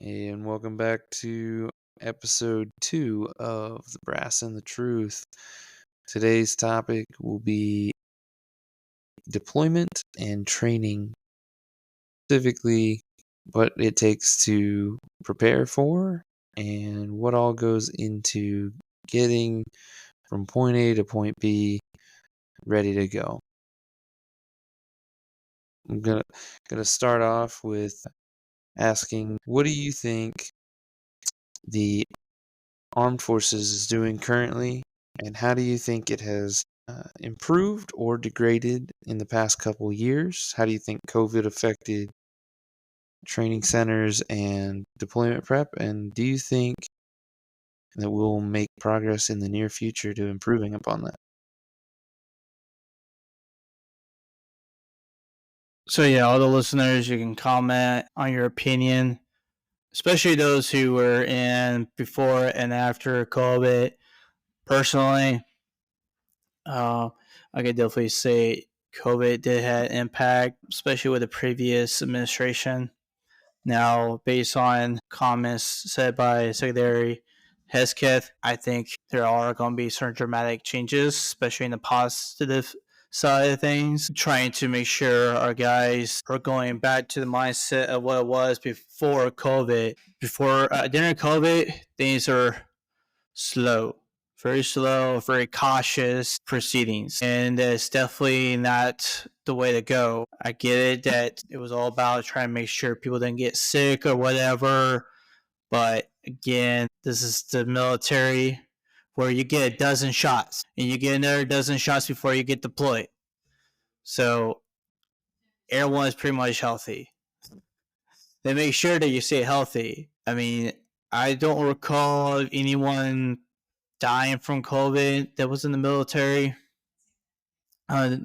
And welcome back to episode 2 of The Brass and the Truth. Today's topic will be deployment and training, specifically what it takes to prepare for and what all goes into getting from point A to point B ready to go. I'm gonna start off with asking, what do you think the armed forces is doing currently, and how do you think it has improved or degraded in the past couple years? How do you think COVID affected training centers and deployment prep? And do you think that we'll make progress in the near future to improving upon that? So yeah, all the listeners, you can comment on your opinion, especially those who were in before and after COVID. Personally, uh, I could definitely say COVID did have an impact, especially with the previous administration. Now, based on comments said by Secretary Hesketh, I think there are going to be certain dramatic changes, especially in the positive side of things, trying to make sure our guys are going back to the mindset of what it was before COVID. During COVID, things are slow, very slow, very cautious proceedings. And it's definitely not the way to go. I get it that it was all about trying to make sure people didn't get sick or whatever. But again, this is the military where you get a dozen shots and you get another dozen shots before you get deployed. So everyone is pretty much healthy. They make sure that you stay healthy. I mean, I don't recall anyone dying from COVID that was in the military uh,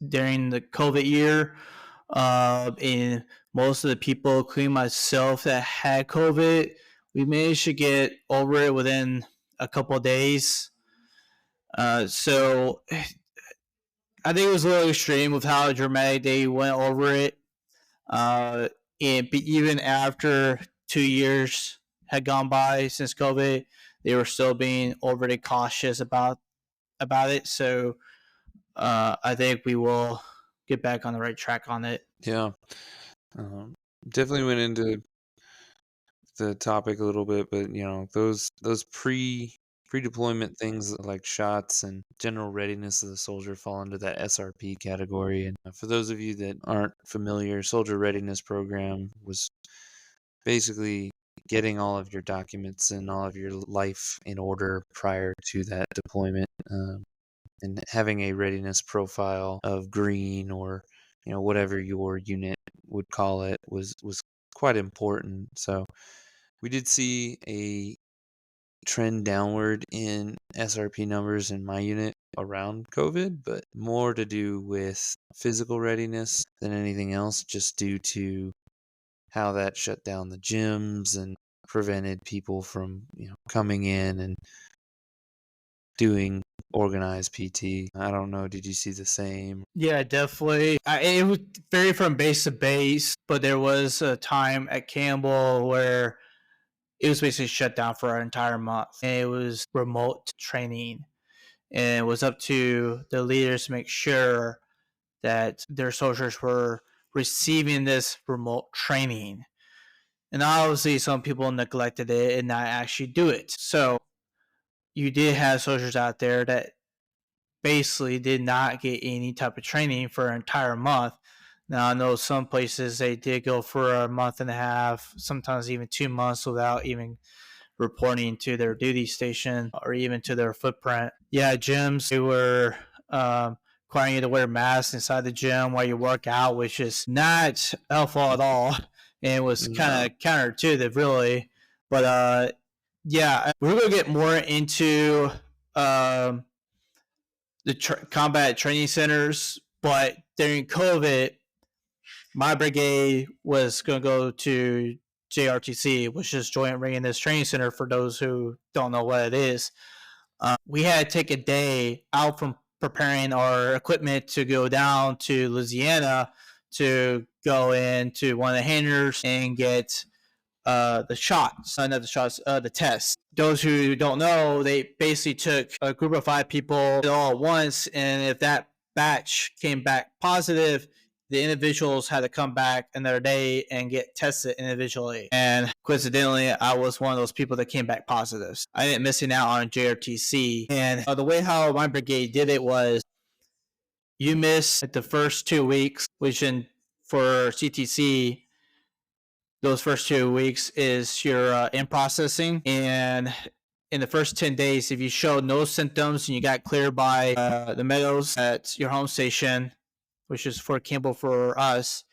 during the COVID year. And most of the people, including myself, that had COVID, we managed to get over it within a couple of days. So I think it was a little extreme with how dramatic they went over it. And even after 2 years had gone by since COVID, they were still being overly cautious about it. So I think we will get back on the right track on it. Yeah, um, definitely went into the topic a little bit, but those pre-deployment things like shots and general readiness of the soldier fall into that SRP category. And for those of you that aren't familiar, Soldier Readiness Program was basically getting all of your documents and all of your life in order prior to that deployment, and having a readiness profile of green, or whatever your unit would call it, was quite important. So we did see a trend downward in SRP numbers in my unit around COVID, but more to do with physical readiness than anything else, just due to how that shut down the gyms and prevented people from, coming in and doing organized PT. I don't know, did you see the same? Yeah, definitely. It would vary from base to base, but there was a time at Campbell where it was basically shut down for an entire month. And it was remote training. And it was up to the leaders to make sure that their soldiers were receiving this remote training. And obviously, some people neglected it and not actually do it. So you did have soldiers out there that basically did not get any type of training for an entire month. Now, I know some places they did go for a month and a half, sometimes even 2 months without even reporting to their duty station or even to their footprint. Yeah, gyms, they were requiring you to wear masks inside the gym while you work out, which is not helpful at all. And it was kind of counterintuitive, really. But yeah, we're going to get more into the combat training centers. But during COVID, my brigade was going to go to JRTC, which is Joint Readiness Training Center, for those who don't know what it is. We had to take a day out from preparing our equipment to go down to Louisiana to go into one of the hangars and get the shots, not the shots, the tests. Those who don't know, they basically took a group of 5 people all at once, and if that batch came back positive, the individuals had to come back another day and get tested individually. And coincidentally, I was one of those people that came back positive. I ended up missing out on JRTC. And the way how my brigade did it was you miss the first 2 weeks, which for CTC, those first 2 weeks is your in processing. And in the first 10 days, if you show no symptoms and you got cleared by the meadows at your home station, which is Fort Campbell for us,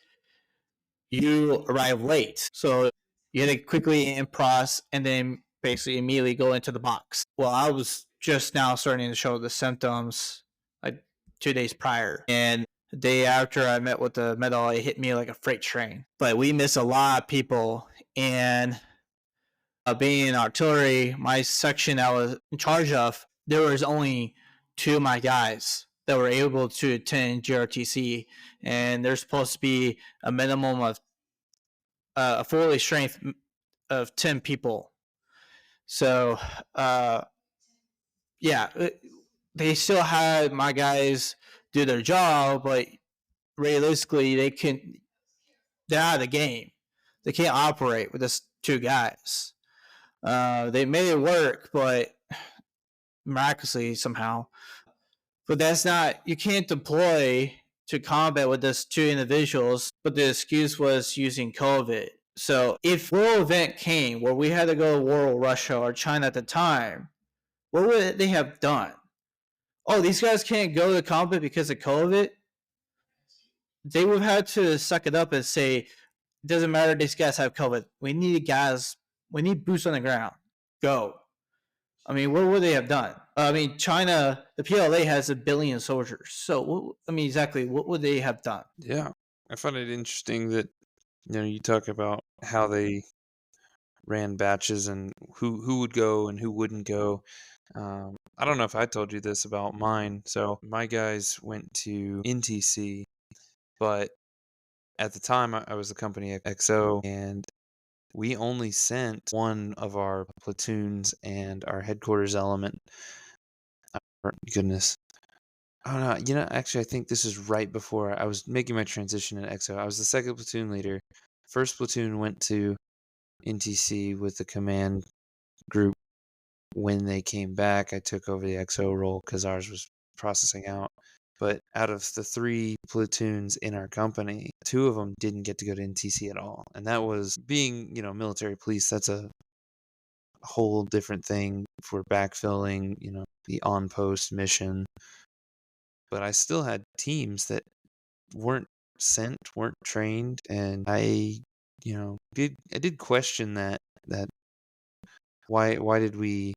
you arrive late. So you had to quickly in process and then basically immediately go into the box. Well, I was just now starting to show the symptoms like 2 days prior. And the day after I met with the medal, it hit me like a freight train. But we missed a lot of people. And being in artillery, my section I was in charge of, there was only 2 of my guys that were able to attend GRTC. And there's supposed to be a minimum of a fully strength of 10 people. So, yeah, they still had my guys do their job, but realistically, they're out of the game. They can't operate with just 2 guys. They made it work, but miraculously somehow. But that's not, you can't deploy to combat with just 2 individuals, but the excuse was using COVID. So if world event came where we had to go to war with Russia or China at the time, what would they have done? Oh, these guys can't go to combat because of COVID? They would have had to suck it up and say, it doesn't matter, these guys have COVID. We need guys, we need boots on the ground. Go. I mean, what would they have done? I mean, China, the PLA has 1 billion soldiers. So, exactly, what would they have done? Yeah. I find it interesting that, you talk about how they ran batches and who would go and who wouldn't go. I don't know if I told you this about mine. So my guys went to NTC, but at the time I was the company XO, and we only sent one of our platoons and our headquarters element. Goodness. Oh no, actually I think this is right before I was making my transition at XO. I was the second platoon leader. First platoon went to NTC with the command group. When they came back, I took over the XO role because ours was processing out. But out of the 3 platoons in our company, 2 of them didn't get to go to NTC at all. And that was being, military police. That's a whole different thing for backfilling, the on-post mission. But I still had teams that weren't sent, weren't trained, and I did question that why did we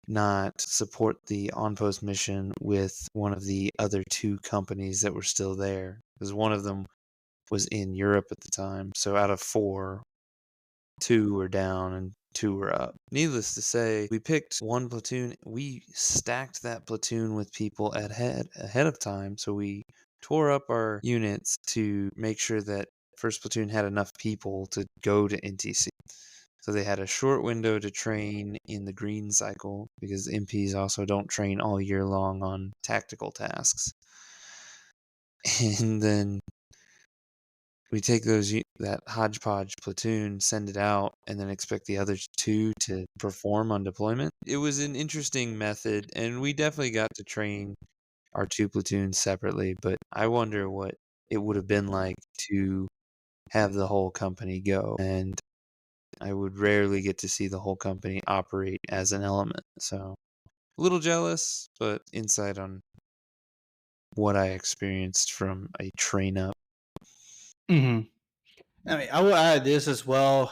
not support the on-post mission with one of the other 2 companies that were still there? Because one of them was in Europe at the time. So out of 4, 2 were down and 2 were up. Needless to say, we picked one platoon. We stacked that platoon with people ahead of time. So we tore up our units to make sure that first platoon had enough people to go to NTC. So they had a short window to train in the green cycle, because MPs also don't train all year long on tactical tasks. And then we take that hodgepodge platoon, send it out, and then expect the other 2 to perform on deployment. It was an interesting method, and we definitely got to train our 2 platoons separately, but I wonder what it would have been like to have the whole company go. And I would rarely get to see the whole company operate as an element. So a little jealous, but insight on what I experienced from a train up. Mm-hmm. I mean, I will add this as well.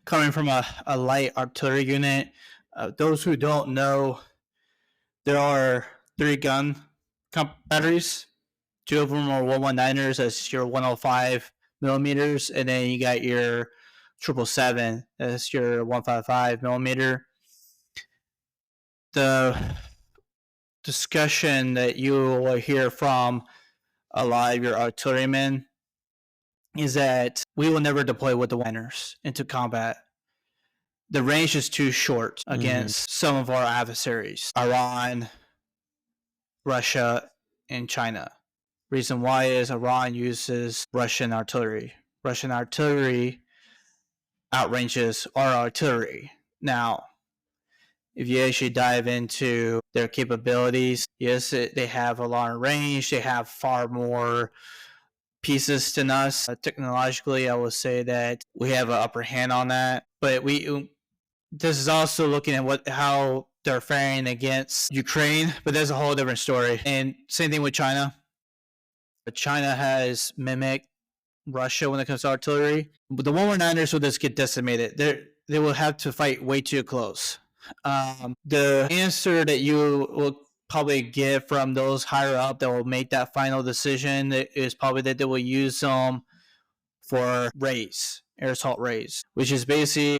Coming from a light artillery unit, those who don't know, there are 3 gun batteries. 2 of them are 119ers. That's your 105 millimeters, and then you got your 777. That's your 155 millimeter. The discussion that you will hear from a lot of your artillerymen is that we will never deploy with the winners into combat. The range is too short Mhm. against some of our adversaries, Iran, Russia, and China. Reason why is Iran uses Russian artillery. Russian artillery outranges our artillery. Now, if you actually dive into their capabilities, yes, they have a long range. They have far more pieces than us. Technologically, I would say that we have an upper hand on that. But this is also looking at how they're faring against Ukraine, but that's a whole different story. And same thing with China. China has mimicked Russia when it comes to artillery. But the 119ers will just get decimated. They will have to fight way too close. The answer that you will probably get from those higher up that will make that final decision is probably that they will use them for raids, air assault raids, which is basically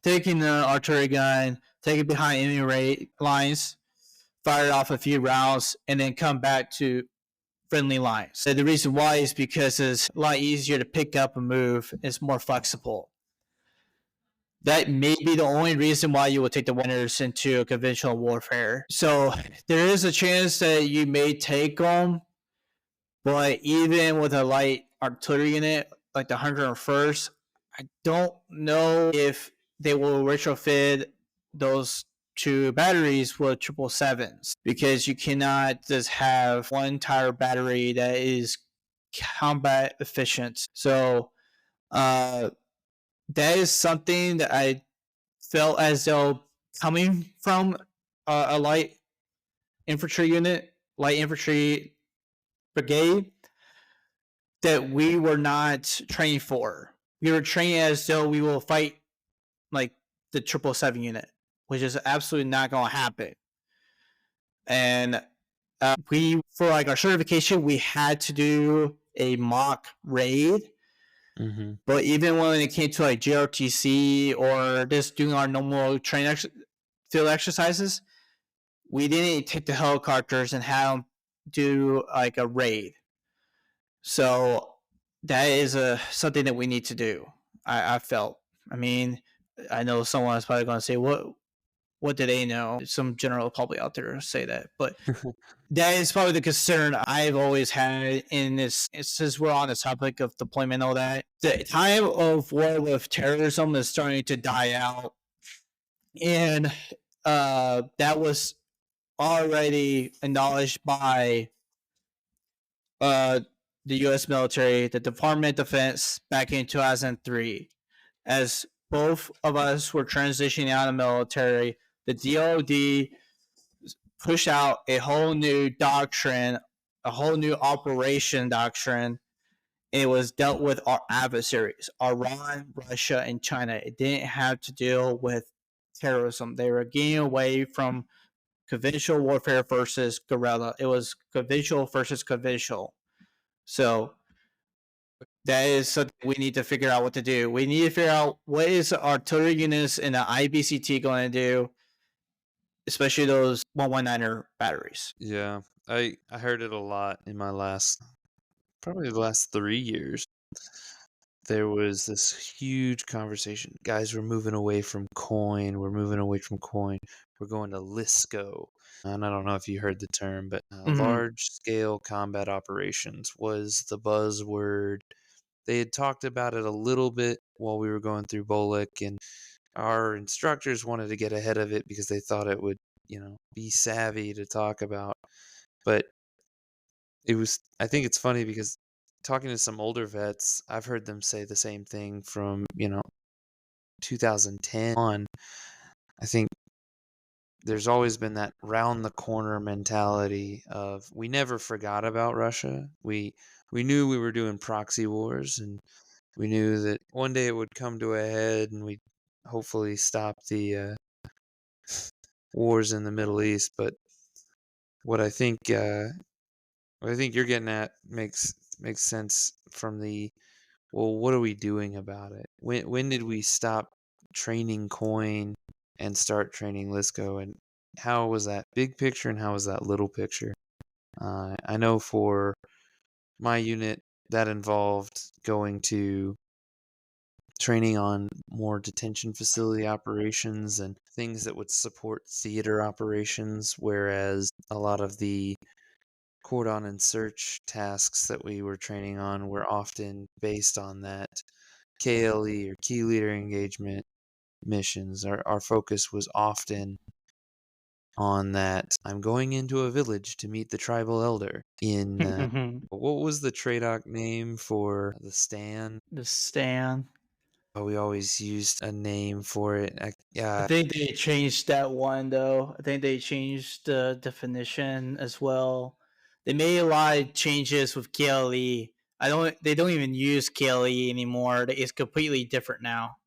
taking the artillery gun, take it behind enemy lines, fire off a few rounds, and then come back to friendly lines. So the reason why is because it's a lot easier to pick up and move. It's more flexible. That may be the only reason why you would take the winners into conventional warfare. So there is a chance that you may take them, but even with a light artillery unit like the 101st, I don't know if they will retrofit those two batteries with 777s because you cannot just have one entire battery that is combat efficient. So that is something that I felt as though coming from a light infantry unit, light infantry brigade, that we were not trained for. We were trained as though we will fight like the 777 unit, which is absolutely not going to happen. And for like our certification, we had to do a mock raid. Mhm. But even when it came to like JRTC or just doing our normal field exercises, we didn't take the helicopters and have them do like a raid. So that is something that we need to do. I felt. I mean, I know someone is probably going to say, What do they know?" Some general public out there say that, but that is probably the concern I've always had in this. Since we're on the topic of deployment and all that, the time of war with terrorism is starting to die out, and that was already acknowledged by uh, the U.S. military, the Department of Defense, back in 2003. As both of us were transitioning out of the military, the DoD pushed out a whole new doctrine, a whole new operation doctrine. It was dealt with our adversaries, Iran, Russia, and China. It didn't have to deal with terrorism. They were getting away from conventional warfare versus guerrilla. It was conventional versus conventional. So that is something we need to figure out what to do. We need to figure out what is artillery units in the IBCT going to do, especially those 119er batteries. Yeah. I heard it a lot in my last probably the last 3 years. There was this huge conversation. Guys, we're moving away from coin. We're moving away from coin. We're going to LISCO. And I don't know if you heard the term, but Mm-hmm. large scale combat operations was the buzzword. They had talked about it a little bit while we were going through Bolek, and our instructors wanted to get ahead of it because they thought it would, be savvy to talk about. But I think it's funny because talking to some older vets, I've heard them say the same thing from, 2010 on. I think there's always been that round the corner mentality of we never forgot about Russia. We knew we were doing proxy wars, and we knew that one day it would come to a head and we'd hopefully stop the wars in the Middle East. But what I think what I think you're getting at makes sense from the, well, what are we doing about it? When did we stop training coin and start training Lisco? And how was that big picture and how was that little picture? I know for my unit, that involved going to training on more detention facility operations and things that would support theater operations, whereas a lot of the cordon and search tasks that we were training on were often based on that KLE or key leader engagement missions. Our focus was often on that. I'm going into a village to meet the tribal elder. In what was the TRADOC name for the stand? The stand. Oh, we always used a name for it. I Yeah, think they changed that one though. I think they changed the definition as well. They made a lot of changes with KLE. I don't. They don't even use KLE anymore. It's completely different now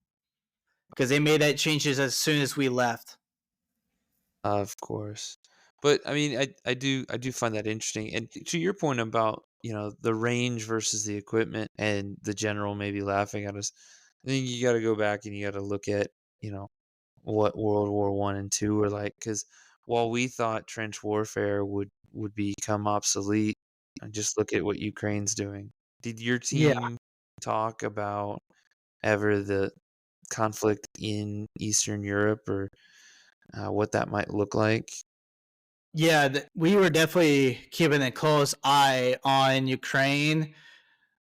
because they made that changes as soon as we left. of course. But I mean, I do find that interesting. And to your point about, the range versus the equipment and the general maybe laughing at us, I think you got to go back and you got to look at, you know, what World War One and Two were like. Because while we thought trench warfare would become obsolete, just look at what Ukraine's doing. Did your Yeah, team talk about ever the conflict in Eastern Europe or what that might look like? yeah. We were definitely keeping a close eye on Ukraine,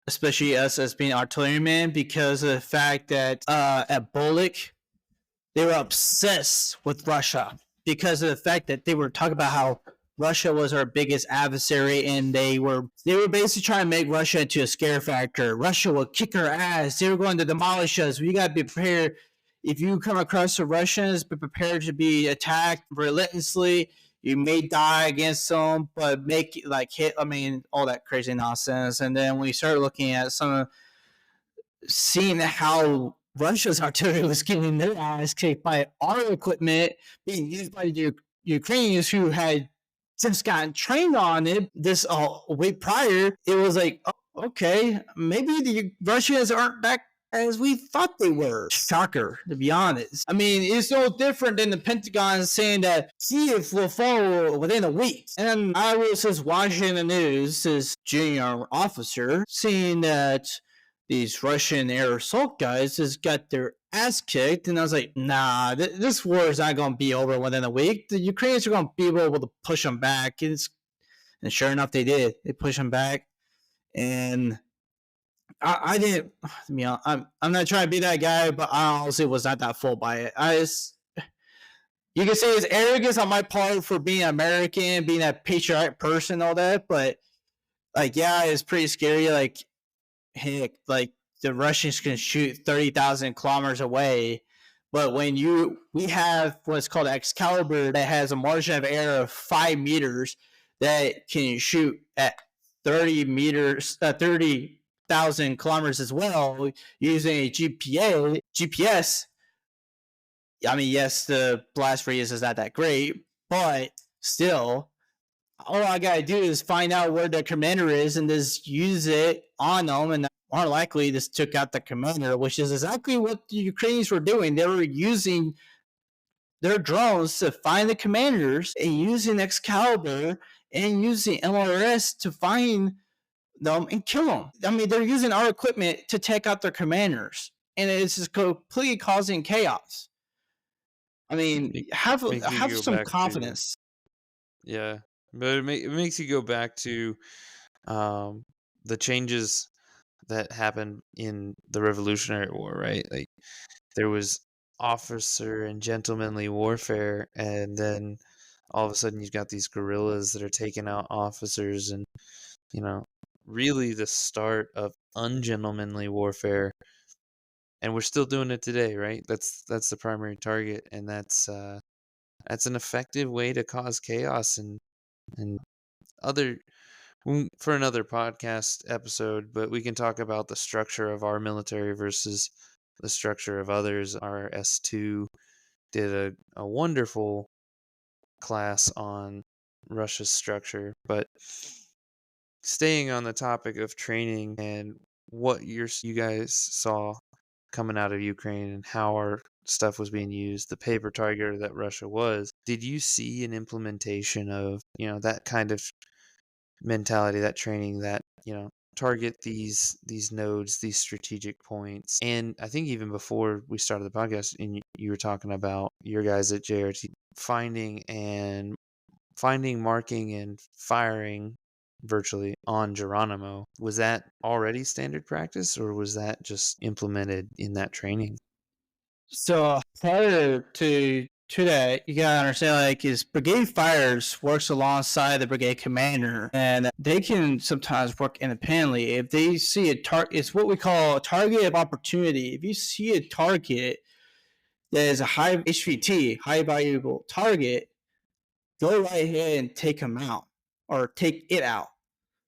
especially us as being artillerymen, because of the fact that at Bolik they were obsessed with Russia because of the fact that they were talking about how Russia was our biggest adversary, and they were basically trying to make Russia into a scare factor. Russia will kick our ass. They were going to demolish us. We got to be prepared. If you come across the Russians, be prepared to be attacked relentlessly. You may die against them, but make like hit. I mean, all that crazy nonsense. And then we started looking at seeing how Russia's artillery was getting their ass kicked by our equipment being used by the Ukrainians who had just gotten trained on it this a week prior. It was like, oh, okay, maybe the Russians aren't that as we thought they were. Shocker, to be honest. I mean, it's no different than the Pentagon saying that Kiev will fall within a week. And I was just watching the news, this junior officer, seeing that these Russian air assault guys just got their ass kicked, and I was like, nah, this war is not going to be over within a week. The Ukrainians are going to be able to push them back. And sure enough, they did. They pushed them back, and I didn't. You know, I'm not trying to be that guy, but I honestly was not that fooled by it. You can say it's arrogance on my part for being American, being a patriotic person, all that, but like, yeah, it's pretty scary. Like, heck, like the Russians can shoot 30,000 kilometers away. But when we have what's called Excalibur that has a margin of error of 5 meters that can shoot at 30 meters, 30,000 kilometers as well using a GPS. I mean, yes, the blast radius is not that great, but still, all I gotta do is find out where the commander is and just use it on them, and more likely this took out the commander, which is exactly what the Ukrainians were doing. They were using their drones to find the commanders and using Excalibur and using MRS to find them and kill them. I mean, they're using our equipment to take out their commanders, and it's just completely causing chaos. I mean, Make makes you have go some back to, confidence. yeah, but it makes you go back to um, the changes that happened in the Revolutionary War, right? Like there was officer and gentlemanly warfare, and then all of a sudden you've got these guerrillas that are taking out officers, and you know, really the start of ungentlemanly warfare, and we're still doing it today, right? That's the primary target, and that's an effective way to cause chaos and other for another podcast episode, but we can talk about the structure of our military versus the structure of others. Our S2 did a wonderful class on Russia's structure, but staying on the topic of training and what you guys saw coming out of Ukraine and how our stuff was being used, the paper tiger that Russia was, did you see an implementation of, that kind of mentality, that training, that, target these nodes, these strategic points. And I think even before we started the podcast, and you were talking about your guys at JRT finding, marking, and firing virtually on Geronimo. Was that already standard practice, or was that just implemented in that training? So prior to that, you gotta understand, like, is brigade fires works alongside the brigade commander, and they can sometimes work independently. If they see a target, it's what we call a target of opportunity. If you see a target that is a high HVT, high valuable target, go right ahead and take them out or take it out.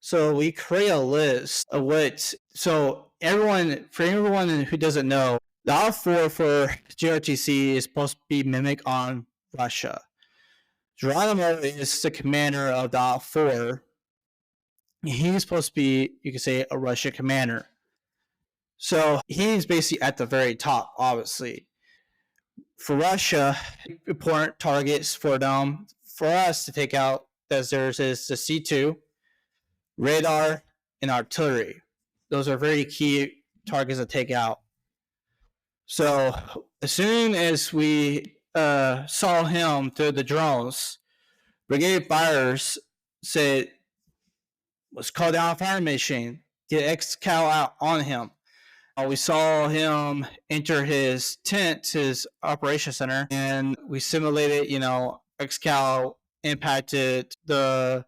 So we create a list of what. So everyone who doesn't know, the R4 for GRTC is supposed to be mimic on Russia. Geronimo is the commander of the R4. He's supposed to be, you could say, a Russia commander. So he's basically at the very top, obviously. For Russia, important targets for them, for us to take out, as there's is the C2, radar, and artillery. Those are very key targets to take out. So as soon as we saw him through the drones, brigade fires said, let's call down a fire machine, get X-Cal out on him. We saw him enter his tent, his operation center, and we simulated, X-Cal impacted the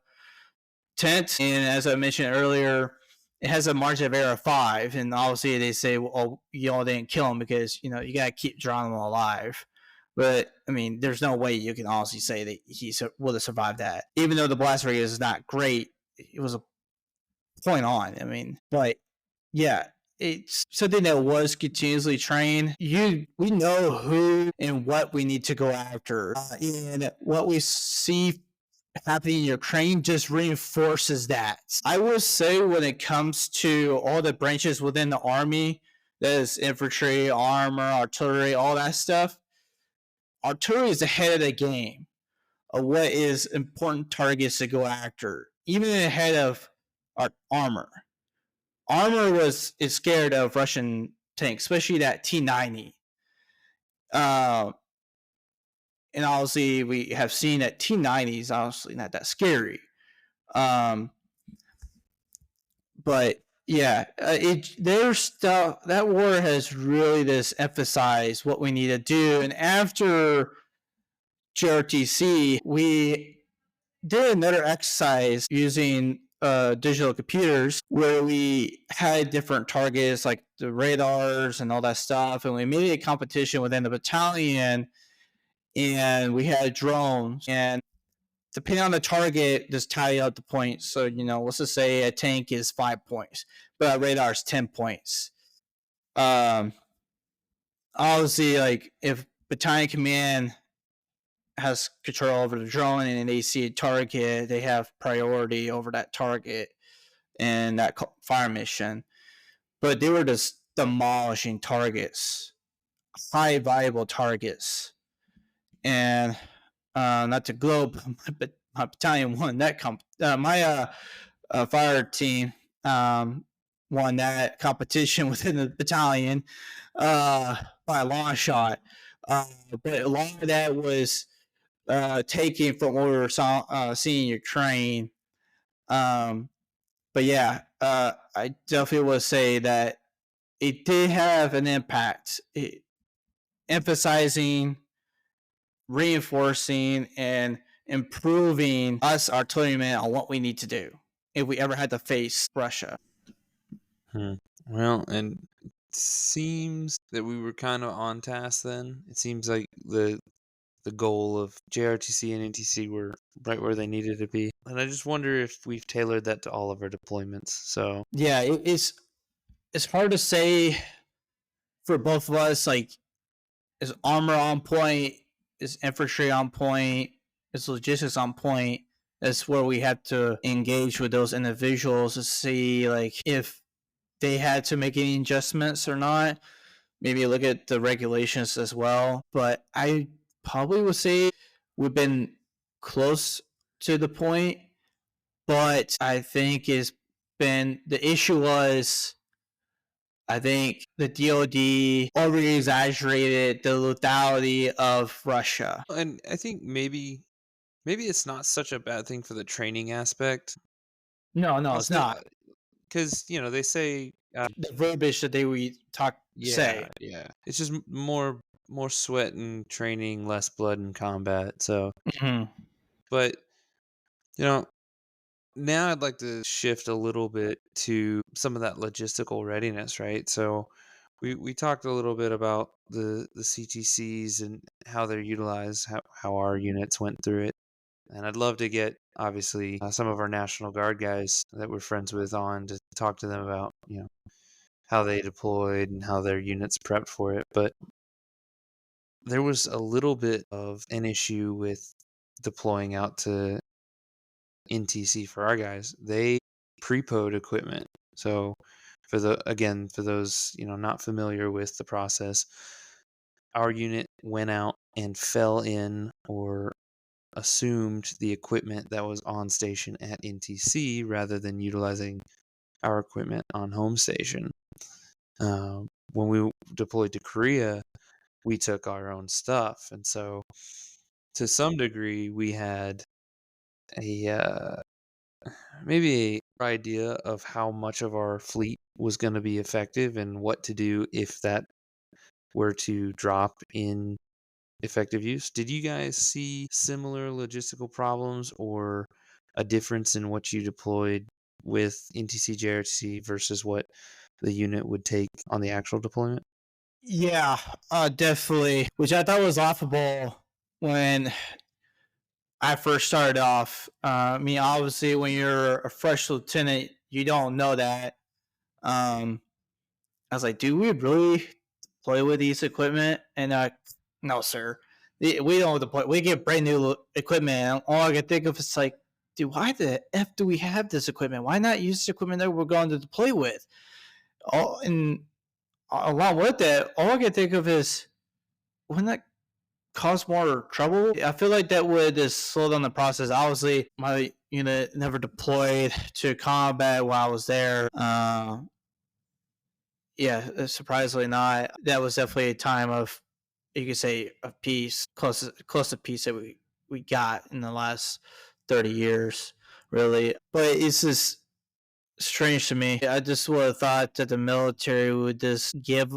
tent. And as I mentioned earlier, it has a margin of error of 5. And obviously they say, well, you all didn't kill him because, you got to keep Geronimo alive. But, I mean, there's no way you can honestly say that he would have survived that. Even though the blast radius is not great, it was a point on. I mean, but yeah, it's something that was continuously trained. We know who and what we need to go after. And what we see happening in Ukraine just reinforces that. I would say when it comes to all the branches within the army, that is infantry, armor, artillery, all that stuff, artillery is ahead of the game of what is important targets to go after, even ahead of our armor. Armor is scared of Russian tanks, especially that T-90. And obviously, we have seen that T-90 is obviously not that scary. But yeah, there's stuff that war has really just emphasized what we need to do. And after GRTC, we did another exercise using digital computers where we had different targets like the radars and all that stuff, and we made a competition within the battalion, and we had drones, and depending on the target, just tally up the points. So, let's just say a tank is 5 points, but a radar is 10 points. Obviously, like, if battalion command has control over the drone and they see a target, they have priority over that target and that fire mission. But they were just demolishing targets, high valuable targets. And not to globe, but my battalion won that my fire team won that competition within the battalion by a long shot. But a lot of that was taken from what we were seeing in Ukraine. But yeah, I definitely would say that it did have an impact, emphasizing, reinforcing, and improving us artillerymen on what we need to do if we ever had to face Russia. Well, and it seems that we were kind of on task then. It seems like the goal of JRTC and NTC were right where they needed to be. And I just wonder if we've tailored that to all of our deployments. So yeah, it's hard to say for both of us. Like, is armor on point? Is infantry on point? Is logistics on point? That's where we have to engage with those individuals to see, like, if they had to make any adjustments or not. Maybe look at the regulations as well. But I probably would say we've been close to the point, but I think it's been the issue was I think the DoD over exaggerated the lethality of Russia. And I think maybe it's not such a bad thing for the training aspect. No, no, I'll it's say not. because they say, The verbiage that they would yeah, say. yeah, it's just more sweat and training, less blood in combat. So, Mhm. but you know, now I'd like to shift a little bit to some of that logistical readiness, right? So, we talked a little bit about the CTCs and how they're utilized, how our units went through it. And I'd love to get, obviously, some of our National Guard guys that we're friends with on to talk to them about, how they deployed and how their units prepped for it. But there was a little bit of an issue with deploying out to NTC for our guys. They prepoed equipment. So for those, not familiar with the process, our unit went out and fell in or assumed the equipment that was on station at NTC rather than utilizing our equipment on home station. When we deployed to Korea, we took our own stuff, and so to some degree, we had a maybe a idea of how much of our fleet was going to be effective and what to do if that were to drop in effective use. Did you guys see similar logistical problems or a difference in what you deployed with NTC JRTC versus what the unit would take on the actual deployment? Yeah, definitely. Which I thought was laughable when I first started off. I mean, obviously, when you're a fresh lieutenant, you don't know that. I was like, do we really play with these equipment? And no, sir. We don't deploy. We get brand new equipment. And all I can think of is like, dude, why the F do we have this equipment? Why not use the equipment that we're going to deploy with? And along with that, all I can think of is, wouldn't that cause more trouble? I feel like that would just slow down the process. Obviously, my unit never deployed to combat while I was there. Yeah, surprisingly not. That was definitely a time of, you could say, of peace, close to peace that we got in the last 30 years, really. But it's just strange to me. I just would have thought that the military would just give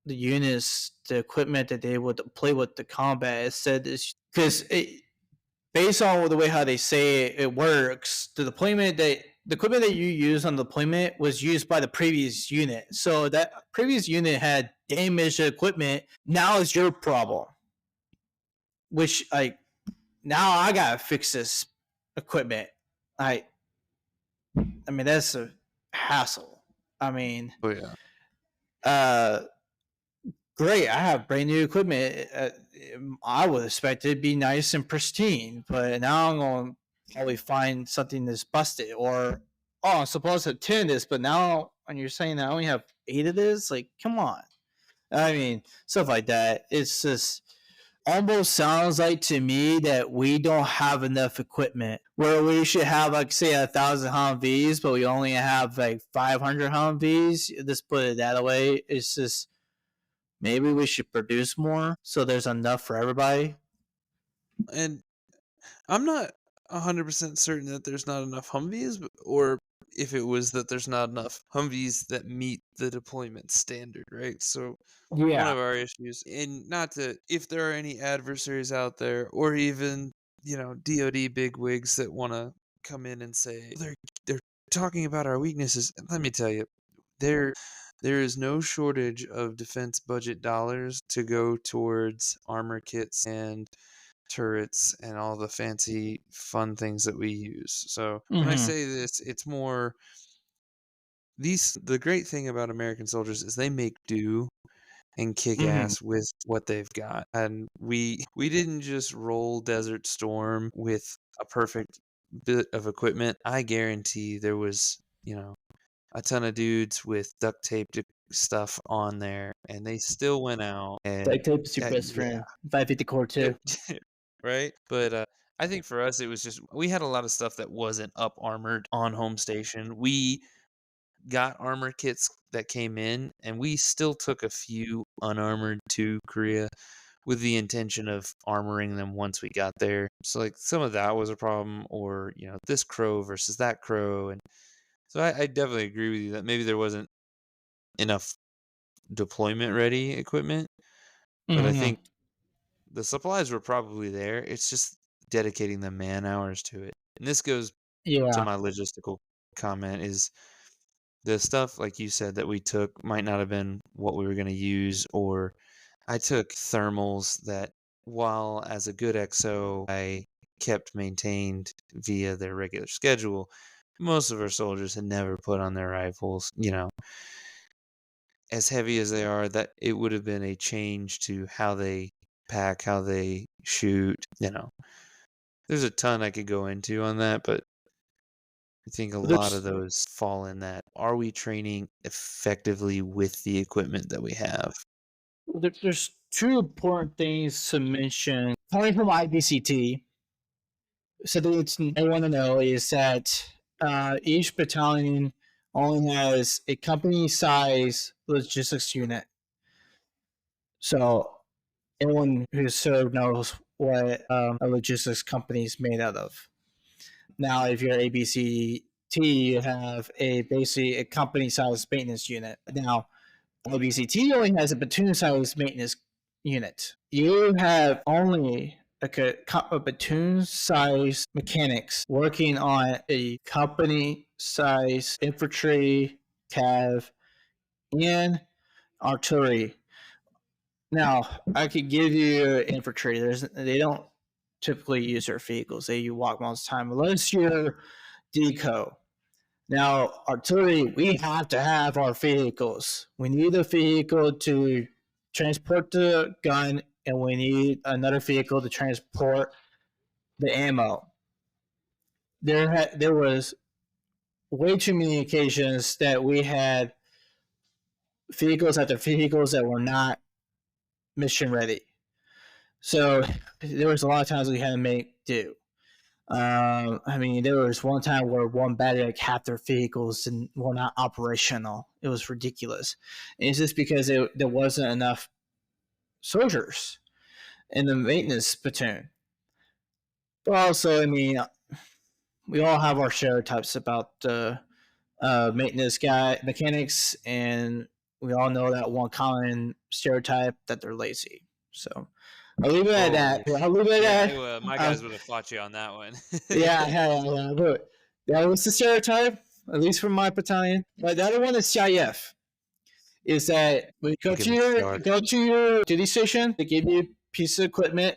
the units the equipment that they would play with the combat. Instead, because based on the way how they say it works, the equipment that you use on the deployment was used by the previous unit. So that previous unit had damaged equipment. Now it's your problem. Which now I gotta fix this equipment. I I mean that's a hassle. I mean, Oh yeah. uh, great. I have brand new equipment. I would expect it to be nice and pristine, but now I'm going to probably find something that's busted. Or, oh, I'm supposed to have 10 of this, but now when you're saying that I only have 8 of this, like, come on. I mean, stuff like that. It's just almost sounds like to me that we don't have enough equipment where we should have, like, say, 1,000 Humvees, but we only have like 500 Humvees. Just put it that way. It's just maybe we should produce more so there's enough for everybody. And I'm not 100% certain that there's not enough Humvees, or if it was that there's not enough Humvees that meet the deployment standard, right? So one Yeah. of our issues, and not to, if there are any adversaries out there, or even DoD bigwigs that want to come in and say they're talking about our weaknesses. Let me tell you, there there is no shortage of defense budget dollars to go towards armor kits and turrets and all the fancy fun things that we use. So when I Mm-hmm. say this, it's more these the great thing about American soldiers is they make do and kick Mm-hmm. ass with what they've got. And we didn't just roll Desert Storm with a perfect bit of equipment. I guarantee there was, a ton of dudes with duct taped stuff on there, and they still went out and Duct tape is your best yeah, friend. 550 core yep, too. right? But I think for us, it was just we had a lot of stuff that wasn't up armored on home station. We got armor kits that came in, and we still took a few unarmored to Korea with the intention of armoring them once we got there. So, like, some of that was a problem, or, this crow versus that crow. And so I definitely agree with you that maybe there wasn't enough deployment ready equipment, but I Hmm. think the supplies were probably there. It's just dedicating the man hours to it. And this goes to Yeah. my logistical comment is the stuff, like you said, that we took might not have been what we were going to use, or I took thermals that, while as a good XO, I kept maintained via their regular schedule. Most of our soldiers had never put on their rifles, as heavy as they are, that it would have been a change to how they pack, how they shoot. There's a ton I could go into on that, but I think a lot of There's those fall in that. Are we training effectively with the equipment that we have? there's two important things to mention. Coming from IBCT, so that it's I want to know is that each battalion only has a company size logistics unit. So anyone who's served knows what a logistics company is made out of. Now, if you're ABCT, you have basically a company size maintenance unit. Now, ABCT only has a platoon size maintenance unit. You have only a platoon size mechanics working on a company size infantry, cav, and artillery. Now, I could give you infantry. They don't typically use their vehicles. They walk most of the time unless you're deco. Now, artillery, we have to have our vehicles. We need a vehicle to transport the gun, and we need another vehicle to transport the ammo. There was way too many occasions that we had vehicles after vehicles that were not mission ready. So there was a lot of times we had to make do. I mean, there was one time where one battery, like half their vehicles were not operational. It was ridiculous. And it's just because there wasn't enough soldiers in the maintenance platoon. But also, I mean, we all have our stereotypes about maintenance guy mechanics, and we all know that one common stereotype that they're lazy. So I'll leave it at that. Oh, I'll leave it yeah, at my that. guys would have fought you on that one. Yeah. But that was the stereotype, at least from my battalion. But the other one is CIF. Is that when you Don't get me started. go to your duty station, they give you a piece of equipment,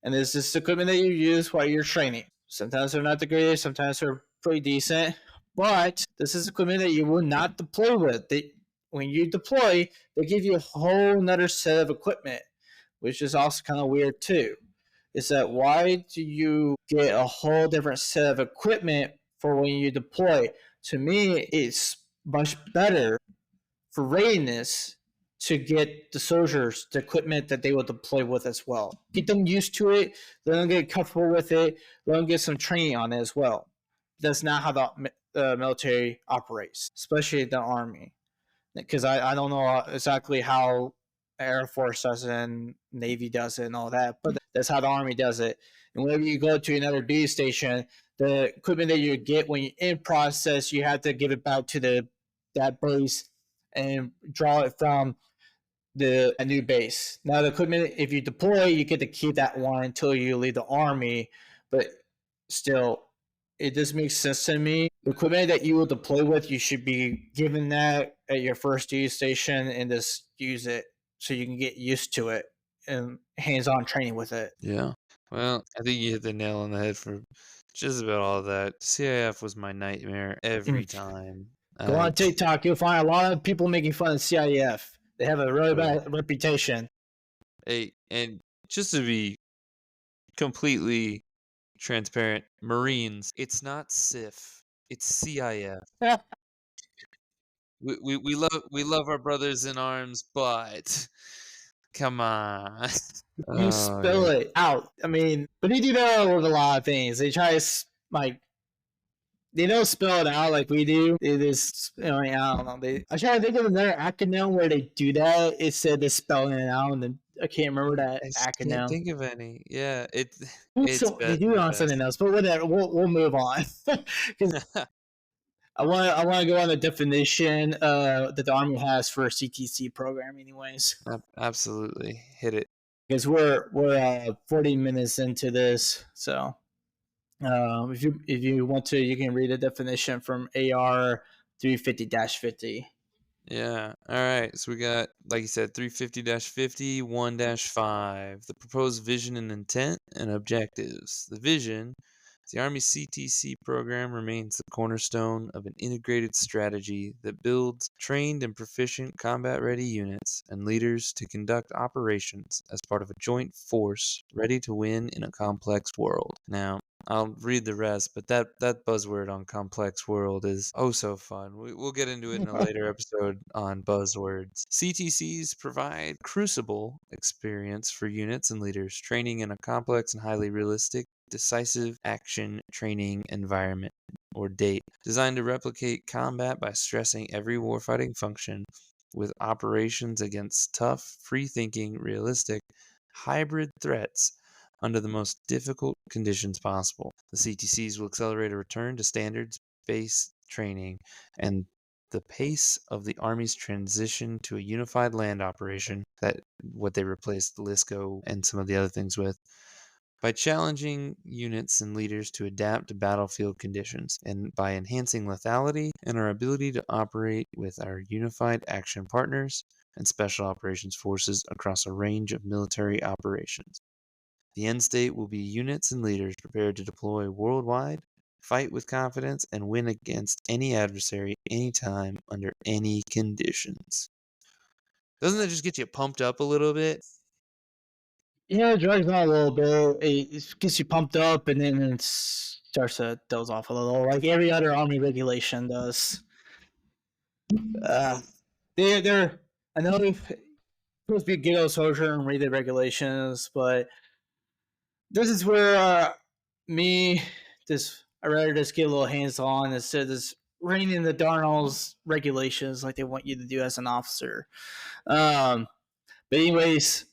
and this is equipment that you use while you're training. Sometimes they're not the greatest, sometimes they're pretty decent, but this is equipment that you will not deploy with. When you deploy, they give you a whole another set of equipment, which is also kind of weird too. Is that why do you get a whole different set of equipment for when you deploy? To me, it's much better for readiness to get the soldiers the equipment that they will deploy with as well. Get them used to it, let them get comfortable with it, let them get some training on it as well. That's not how the military operates, especially the Army. Because I don't know exactly how Air Force does it and Navy does it and all that, but that's how the Army does it. And whenever you go to another duty station, the equipment that you get when you're in process, you have to give it back to that base and draw it from a new base. Now the equipment, if you deploy, you get to keep that one until you leave the Army, but still, it does make sense to me. The equipment that you will deploy with, you should be given that at your first duty station and just use it so you can get used to it and hands-on training with it. Yeah. Well, I think you hit the nail on the head for just about all of that. CIF was my nightmare every Mm. time. Go on TikTok, you'll find a lot of people making fun of CIF. They have a really Well, bad reputation. hey, and just to be completely transparent, Marines, it's not SIF, it's CIF. We love our brothers in arms, but come on. You Oh, spill yeah. it out. I mean, but they do that with a lot of things. They try to like They don't spell it out like we do. They just, I don't know. I'm trying to think of another acronym where they do that. It said they're spelling it out, and then I can't remember that I just can't acronym. think of any. Yeah, So they do it the on something best. else, but whatever. We'll move on because I want to go on the definition that the Army has for a CTC program, anyways. Absolutely. Hit it. Because we're 40 minutes into this, so if you want to, you can read the definition from AR 350-50. Yeah. All right. So we got, like you said, 350-50, 1-5. The proposed vision and intent and objectives. The vision: the Army CTC program remains the cornerstone of an integrated strategy that builds trained and proficient combat-ready units and leaders to conduct operations as part of a joint force ready to win in a complex world. Now, I'll read the rest, but that buzzword on complex world is oh so fun. We'll get into it in a later episode on buzzwords. CTCs provide crucible experience for units and leaders, training in a complex and highly realistic decisive action training environment or DATE, designed to replicate combat by stressing every warfighting function with operations against tough, free-thinking, realistic, hybrid threats under the most difficult conditions possible. The CTCs will accelerate a return to standards-based training and the pace of the Army's transition to a unified land operation, that what they replaced LISCO and some of the other things with, by challenging units and leaders to adapt to battlefield conditions, and by enhancing lethality and our ability to operate with our unified action partners and special operations forces across a range of military operations. The end state will be units and leaders prepared to deploy worldwide, fight with confidence, and win against any adversary, anytime, under any conditions. Doesn't that just get you pumped up a little bit? Yeah, it drags on a little bit. It gets you pumped up, and then it starts to doze off a little, like every other Army regulation does. Uh, they're I know they're supposed to be a good old soldier and read the regulations, but this is where me just I rather just get a little hands on instead of just reading the Darnell's regulations like they want you to do as an officer. Um, but anyways,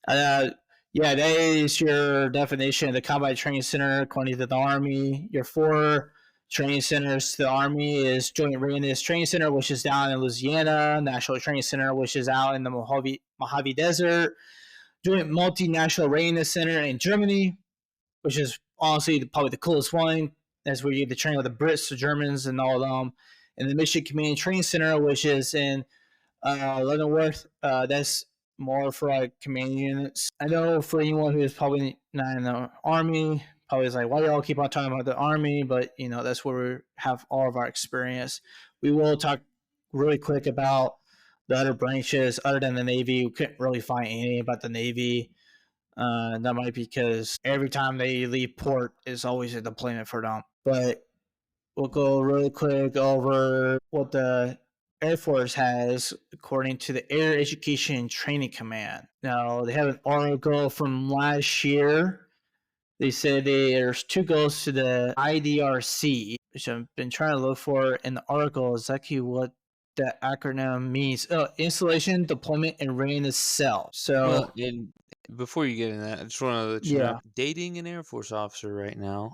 uh, yeah, that is your definition of the Combat Training Center according to the Army. Your four training centers to the Army is Joint Readiness Training Center, which is down in Louisiana, National Training Center, which is out in the Mojave Desert, Joint Multinational Readiness Center in Germany, which is honestly probably the coolest one. That's where you get to train with the Brits, the Germans, and all of them. And the Michigan Community Training Center, which is in Leavenworth, that's more for like command units. I know for anyone who is probably not in the Army, probably is like, why do y'all keep on talking about the Army? But, that's where we have all of our experience. We will talk really quick about the other branches other than the Navy. We couldn't really find anything about the Navy. That might be because every time they leave port is always a deployment for them. But we'll go really quick over what the Air Force has according to the Air Education and Training Command. Now, they have an article from last year. They said there's two goals to the IDRC, which I've been trying to look for in the article exactly what that acronym means. Oh, installation, deployment, and readiness cell. Well, So, and before you get in that, I just want to let you know, yeah. dating an Air Force officer right now.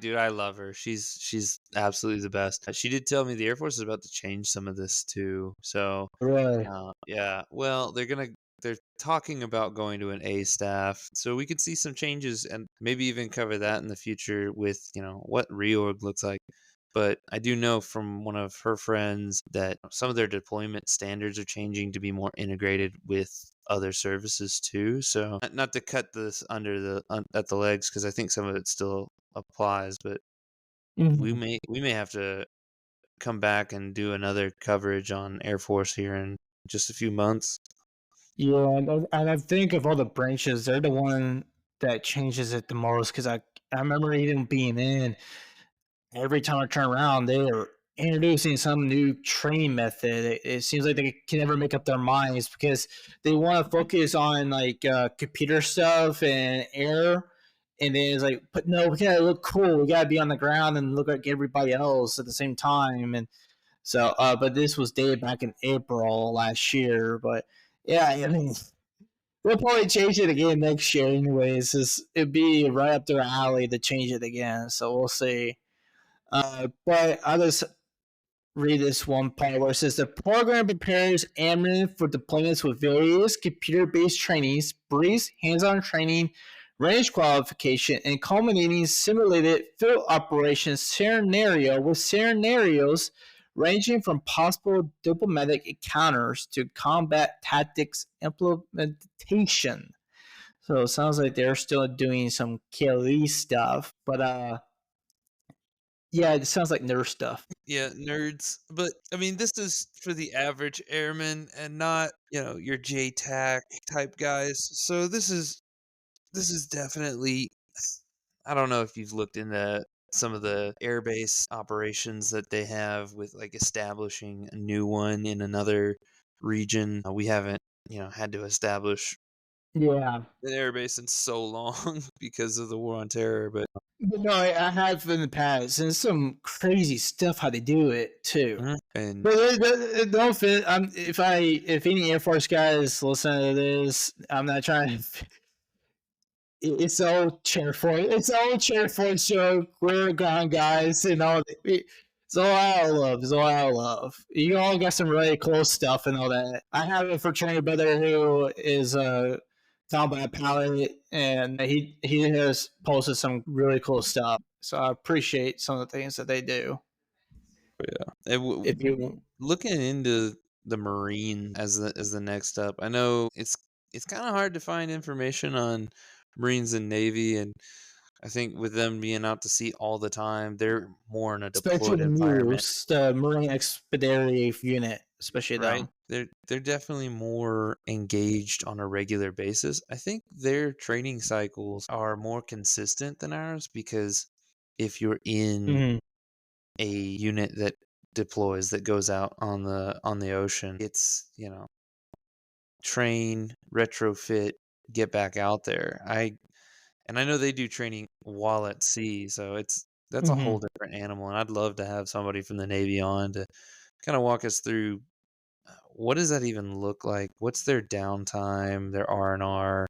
Dude, I love her. She's absolutely the best. She did tell me the Air Force is about to change some of this too. So, Really? yeah. Well, they're talking about going to an A staff, so we could see some changes and maybe even cover that in the future with what reorg looks like. But I do know from one of her friends that some of their deployment standards are changing to be more integrated with other services too. So not to cut this at the legs, because I think some of it still applies, but we Mhm. may have to come back and do another coverage on Air Force here in just a few months. Yeah, and I think of all the branches, they're the one that changes it the most because I remember even being in, every time I turn around, they are introducing some new training method. It seems like they can never make up their minds because they want to focus on like computer stuff and air. And then it's like, but no, we gotta look cool. We gotta be on the ground and look like everybody else at the same time. And so, but this was dated back in April last year. But yeah, I mean, we'll probably change it again next year, anyways. It'd be right up their alley to change it again. So we'll see. But I just read this one part where it says the program prepares airmen for deployments with various computer-based trainings, briefs, hands-on training, range qualification, and culminating simulated field operations scenarios ranging from possible diplomatic encounters to combat tactics implementation. So it sounds like they're still doing some KLE stuff, but yeah, it sounds like nerd stuff. Yeah, nerds. But I mean, this is for the average airman and not, your JTAC type guys. So this is definitely, I don't know if you've looked into some of the airbase operations that they have with like establishing a new one in another region. We haven't, had to establish Yeah. an airbase in so long because of the war on terror, but No, I have in the past, and some crazy stuff how they do it too. and But no offense, if any Air Force guys listening to this, I'm not trying to. It's all chair for it's all chair for joke. We're gone, guys, and all. It's all out of love. It's all out of love. You all got some really cool stuff and all that. I have a fraternity brother who is a combat pilot, and he has posted some really cool stuff. So I appreciate some of the things that they do. yeah. And If you looking into the Marine as the next step, I know it's kind of hard to find information on Marines and Navy, and I think with them being out to sea all the time, they're more in a especially deployed the environment, MUs, the Marine Expeditionary Unit, especially right? them. They're definitely more engaged on a regular basis. I think their training cycles are more consistent than ours because if you're in Mm-hmm. a unit that deploys that goes out on the ocean, it's, train, retrofit, get back out there. I know they do training while at sea, so that's a Mm-hmm. whole different animal, and I'd love to have somebody from the Navy on to kinda walk us through, what does that even look like? What's their downtime, their R&R,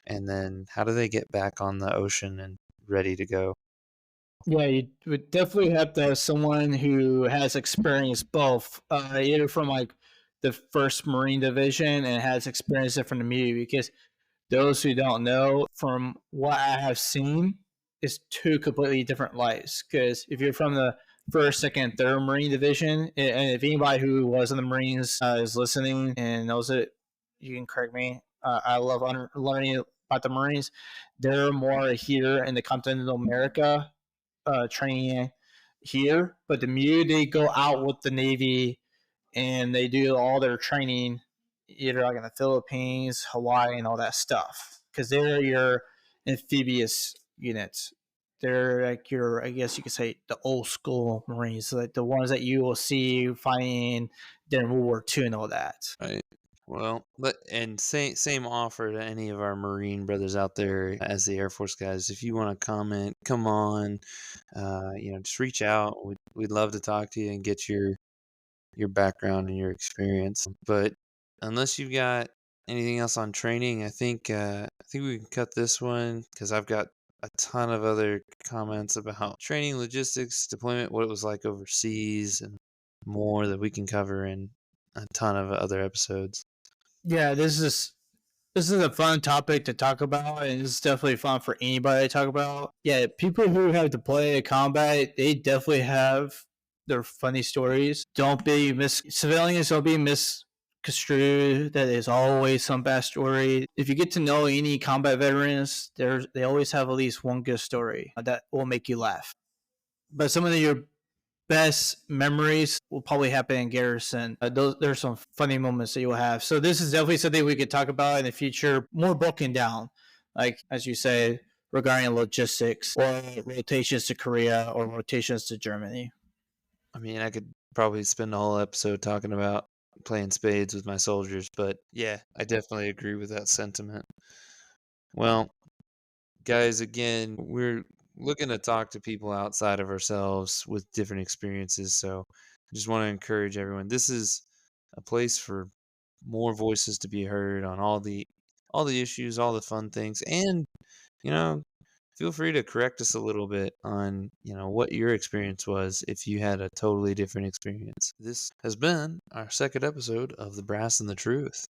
and then how do they get back on the ocean and ready to go? Yeah, you would definitely have to have someone who has experience both, either from like the First Marine Division and has experience from the Navy. Because those who don't know, from what I have seen, is two completely different lives. Because if you're from the First, Second, Third Marine Division, and if anybody who was in the Marines is listening and knows it, you can correct me. I love learning about the Marines. They're more here in the continental America training here, but the MU they go out with the Navy and they do all their training either like in the Philippines, Hawaii, and all that stuff because they're your amphibious units. They're like your, I guess you could say, the old school Marines, like the ones that you will see fighting during World War II and all that. Right. Well, and same offer to any of our Marine brothers out there as the Air Force guys. If you want to comment, come on, just reach out. We'd love to talk to you and get your background and your experience. But unless you've got anything else on training, I think we can cut this one because I've got a ton of other comments about training, logistics, deployment, what it was like overseas, and more that we can cover in a ton of other episodes. Yeah, this is a fun topic to talk about, and it's definitely fun for anybody to talk about. Yeah, people who have to play a combat, they definitely have their funny stories. Don't be civilians don't be misconstrued. That is always some bad story. If you get to know any combat veterans, they always have at least one good story that will make you laugh. But some of your best memories will probably happen in Garrison. There's some funny moments that you'll have. So this is definitely something we could talk about in the future, more broken down, like as you say, regarding logistics or rotations to Korea or rotations to Germany. I mean, I could probably spend the whole episode talking about playing spades with my soldiers, but yeah, I definitely agree with that sentiment. Well, Guys, again, we're looking to talk to people outside of ourselves with different experiences. So I just want to encourage everyone. This is a place for more voices to be heard on all the issues, all the fun things, and you know, feel free to correct us a little bit on, what your experience was if you had a totally different experience. This has been our second episode of The Brass and the Truth.